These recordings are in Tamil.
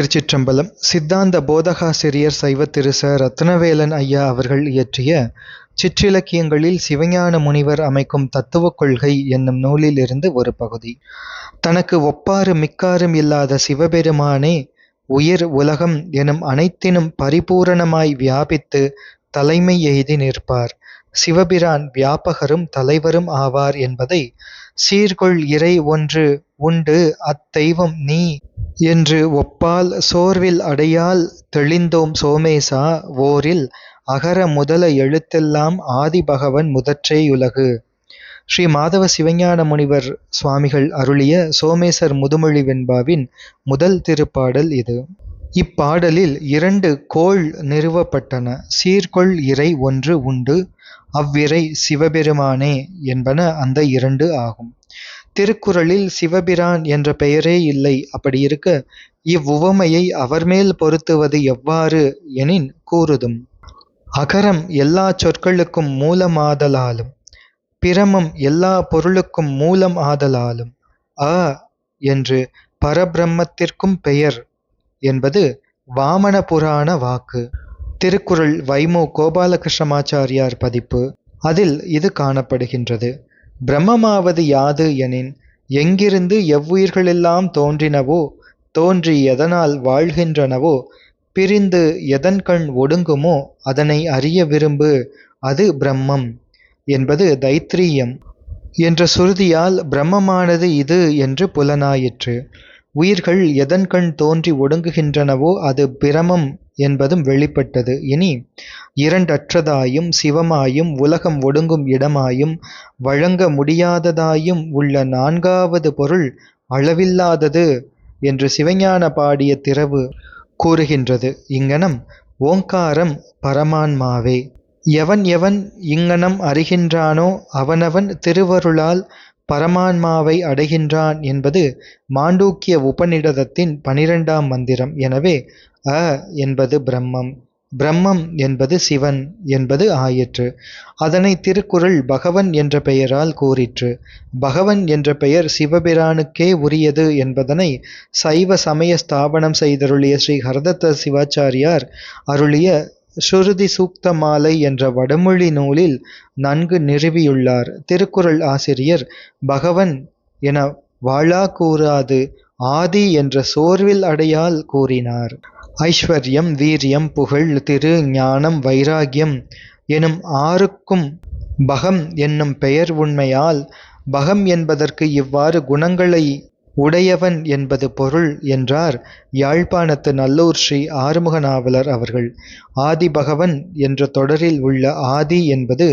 திருச்சிற்றம்பலம். சித்தாந்த போதகாசிரியர் சைவ திரு ச. ரத்னவேலன் ஐயா அவர்கள் இயற்றிய சிற்றிலக்கியங்களில் சிவஞான முனிவர் அமைக்கும் தத்துவக் கொள்கை என்னும் நூலில் இருந்து ஒரு பகுதி. தனக்கு ஒப்பாரும் மிக்காரும் இல்லாத சிவபெருமானே உயிர் உலகம் எனும் அனைத்தினும் பரிபூரணமாய் வியாபித்து தலைமை எய்தி நிற்பார். சிவபிரான் வியாபகரும் தலைவரும் ஆவார் என்பதை சீர்கொள் இறை ஒன்று உண்டு அத்தெய்வம் நீ என்று ஒப்பால் சோர்வில் அடையால் தெளிந்தோம் சோமேசா ஓரில் அகர முதல எழுத்தெல்லாம் ஆதிபகவன் முதற்றேயுலகு. ஸ்ரீ மாதவ சிவஞான முனிவர் சுவாமிகள் அருளிய சோமேசர் முதுமொழி வெண்பாவின் முதல் திருப்பாடல் இது. இப்பாடலில் 2 கோள் நிறுவப்பட்டன. சீர்கொள் இறை ஒன்று உண்டு அவ்விறை சிவபெருமானே என்பன அந்த 2 ஆகும். திருக்குறளில் சிவபிரான் என்ற பெயரே இல்லை. அப்படியிருக்க இவ்வுவமையை அவர்மேல் பொருத்துவது எவ்வாறு எனின் கூறுதும். அகரம் எல்லா சொற்களுக்கும் மூலமாதலாலும் பிரமம் எல்லா பொருளுக்கும் மூலம் ஆதலாலும் அ என்று பரபிரம்மத்திற்கும் பெயர் என்பது வாமன புராண வாக்கு. திருக்குறள் வைமு கோபாலகிருஷ்ணமாச்சாரியார் பதிப்பு. அதில் இது காணப்படுகின்றது. பிரம்மமாவது யாது எனின் எங்கிருந்து எவ்வுயிர்களெல்லாம் தோன்றினவோ தோன்றி எதனால் வாழ்கின்றனவோ பிரிந்து எதன்கண் ஒடுங்குமோ அதனை அறிய விரும்பு அது பிரம்மம் என்பது தைத்திரீயம் என்ற சுருதியால் பிரம்மமானது இது என்று புலனாயிற்று. உயிர்கள் எதன்கண் தோன்றி ஒடுங்குகின்றனவோ அது பிரமம் என்பதும் வெளிப்பட்டது. இனி இரண்டற்றதாயும் சிவமாயும் உலகம் ஒடுங்கும் இடமாயும் வழங்க முடியாததாயும் உள்ள 4வது பொருள் அளவில்லாதது என்று சிவஞான பாடிய திறவு கூறுகின்றது. இங்ஙனம் ஓங்காரம் பரமான்மாவே. எவன் எவன் இங்ஙனம் அறிகின்றானோ அவனவன் திருவருளால் பரமான்மாவை அடைகின்றான் என்பது மாண்டூக்கிய உபநிடதத்தின் 12ஆம் மந்திரம். எனவே அ என்பது பிரம்மம், பிரம்மம் என்பது சிவன் என்பது ஆயிற்று. அதனை திருக்குறள் பகவன் என்ற பெயரால் கூறிற்று. பகவன் என்ற பெயர் சிவபிரானுக்கே உரியது என்பதனை சைவ சமய ஸ்தாபனம் செய்தருளிய ஸ்ரீ ஹரதத்த சிவாச்சாரியார் அருளிய சுருதி சூக்த மாலை என்ற வடமொழி நூலில் நன்கு நிறுவியுள்ளார். திருக்குறள் ஆசிரியர் பகவன் என வாளா கூறாது ஆதி என்ற சோர்வில் அடையால் கூறினார். ஐஸ்வர்யம், வீரியம், புகழ், திரு, ஞானம், வைராகியம் எனும் 6க்கும் பகம் என்னும் பெயர் உண்மையால் பகம் என்பதற்கு இவ்வாறு குணங்களை உடையவன் என்பது பொருள் என்றார் யாழ்ப்பாணத்து நல்லூர் ஸ்ரீ ஆறுமுக நாவலர் அவர்கள். ஆதி பகவன் என்ற தொடரில் உள்ள ஆதி என்பது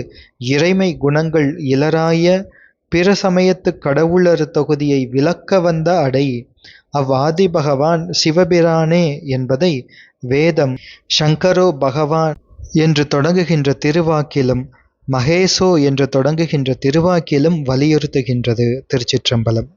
இறைமை குணங்கள் இலராய பிற சமயத்து கடவுளர் தொகுதியை விளக்க வந்த அடை. அவ்வாதி பகவான் சிவபிரானே என்பதை வேதம் சங்கரோ பகவான் என்று தொடங்குகின்ற திருவாக்கிலும் மகேசோ என்று தொடங்குகின்ற திருவாக்கிலும் வலியுறுத்துகின்றது. திருச்சிற்றம்பலம்.